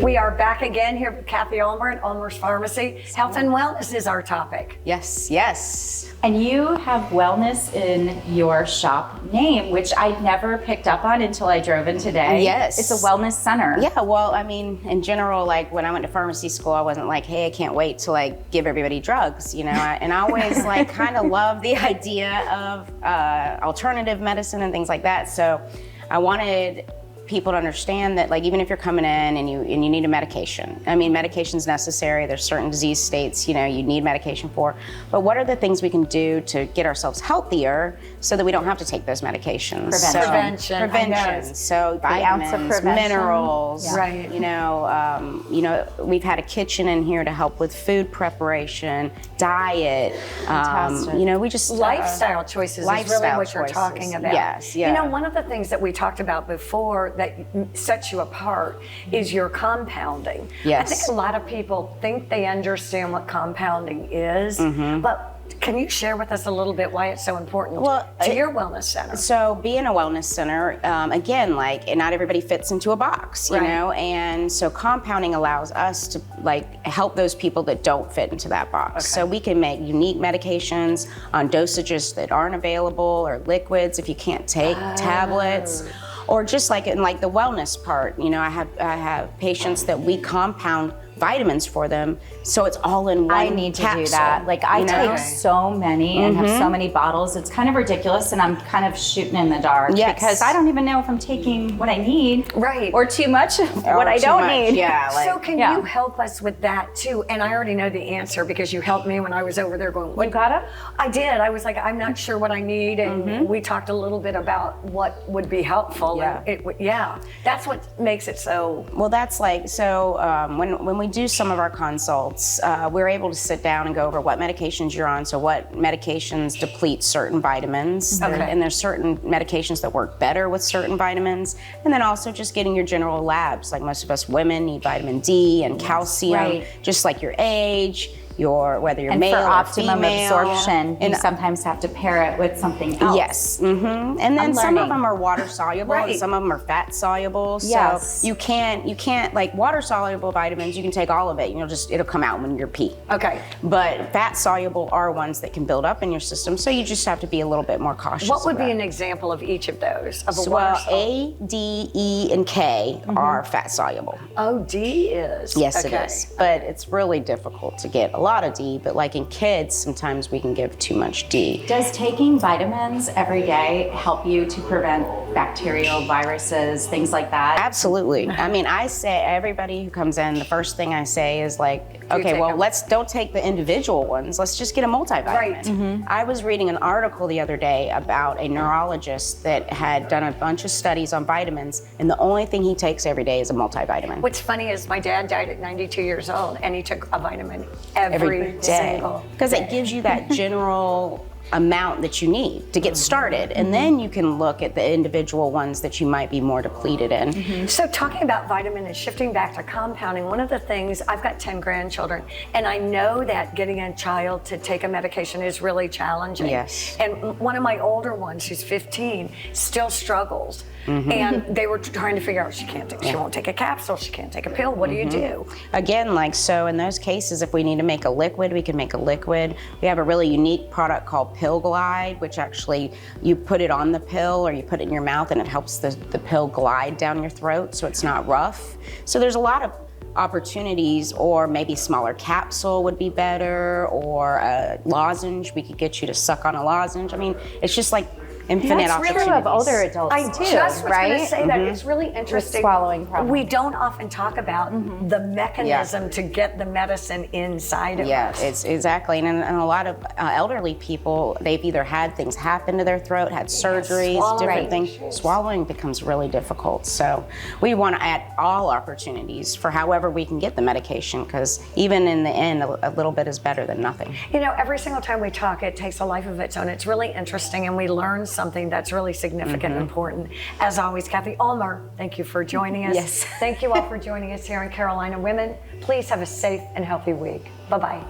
We are back again here with Cathy Ulmer at Ulmer's Pharmacy. Health and wellness is our topic. Yes, yes. And you have wellness in your shop name, which I never picked up on until I drove in today. Yes. It's a wellness center. Yeah, well, I mean, in general, like when I went to pharmacy school, I wasn't like, hey, I can't wait to like give everybody drugs, you know? And I always like kind of love the idea of alternative medicine and things like that. So I wanted people to understand that, like, even if you're coming in and you need a medication, I mean, medication's necessary. There's certain disease states, you know, you need medication for, but what are the things we can do to get ourselves healthier so that we don't have to take those medications? Prevention. So The ounce of vitamins, prevention. minerals, Yeah. Right. you know, we've had a kitchen in here to help with food preparation, diet. Fantastic. You know, we just Lifestyle choices is really lifestyle what you're choices. talking about. Yes, yeah. You know, one of the things that we talked about before that sets you apart is your compounding. Yes. I think a lot of people think they understand what compounding is, but can you share with us a little bit why it's so important to your wellness center? So being a wellness center, again, like, and not everybody fits into a box, you know, and so compounding allows us to like help those people that don't fit into that box. So we can make unique medications on dosages that aren't available, or liquids if you can't take tablets. Or just like in like the wellness part, you know, I have patients that we compound vitamins for them, so it's all in one I need to capsule, do that. Like I you know? take so many and have so many bottles. It's kind of ridiculous, and I'm kind of shooting in the dark because I don't even know if I'm taking what I need, Right. or too much of what I too don't much. need. Yeah, like, So can you help us with that too? And I already know the answer because you helped me when I was over there going, You got it? I did. I was like, I'm not sure what I need. And we talked a little bit about what would be helpful. Yeah. And that's what makes it so. Well, that's like, so when we do some of our consults, we're able to sit down and go over what medications you're on. So what medications deplete certain vitamins. And there's certain medications that work better with certain vitamins. And then also just getting your general labs. Like most of us women need vitamin D and calcium, just like your age, whether you're And male for or optimum female. absorption, you sometimes have to pair it with something else. Yes, and then some of them are water soluble, and Right. some of them are fat soluble. Yes. So you can't like water soluble vitamins. You can take all of it. It'll come out when you're pee. Okay. But fat soluble are ones that can build up in your system. So you just have to be a little bit more cautious. What would of be that. an example of each of those? Of a So, water well, soluble? A, D, E, and K are fat soluble. Oh, D is. Yes, okay. it is. But it's really difficult to get a lot of D. But like in kids, sometimes we can give too much D. Does taking vitamins every day help you to prevent bacterial, viruses, things like that? Absolutely. I mean, I say everybody who comes in, the first thing I say is like, you okay, take well, them? don't take the individual ones. Let's just get a multivitamin. Right. I was reading an article the other day about a neurologist that had done a bunch of studies on vitamins, and the only thing he takes every day is a multivitamin. What's funny is my dad died at 92 years old, and he took a vitamin every single because it gives you that general amount that you need to get started, and then you can look at the individual ones that you might be more depleted in. So talking about vitamin and shifting back to compounding, one of the things, I've got 10 grandchildren, and I know that getting a child to take a medication is really challenging. Yes. And one of my older ones, who's 15, still struggles. And they were trying to figure out, she won't take a capsule, she can't take a pill, what do you do? Again, like, so in those cases, if we need to make a liquid, we can make a liquid. We have a really unique product called Pill Glide, which actually you put it on the pill or you put it in your mouth and it helps the pill glide down your throat so it's not rough. So there's a lot of opportunities, or maybe smaller capsule would be better, or a lozenge, we could get you to suck on a lozenge. I mean, it's just like infinite That's opportunities. true of older adults I too, just was right? going to say that it's really interesting. swallowing problems. We don't often talk about the mechanism to get the medicine inside of Yeah, us. it's exactly, and a lot of elderly people, they've either had things happen to their throat, had surgeries, different things. Swallowing becomes really difficult. So we want to add all opportunities for however we can get the medication, because even in the end, a little bit is better than nothing. You know, every single time we talk, it takes a life of its own. It's really interesting, and we learn something that's really significant and important. As always, Cathy Ulmer, thank you for joining us. Yes. Thank you all for joining us here in Carolina Women. Please have a safe and healthy week. Bye-bye.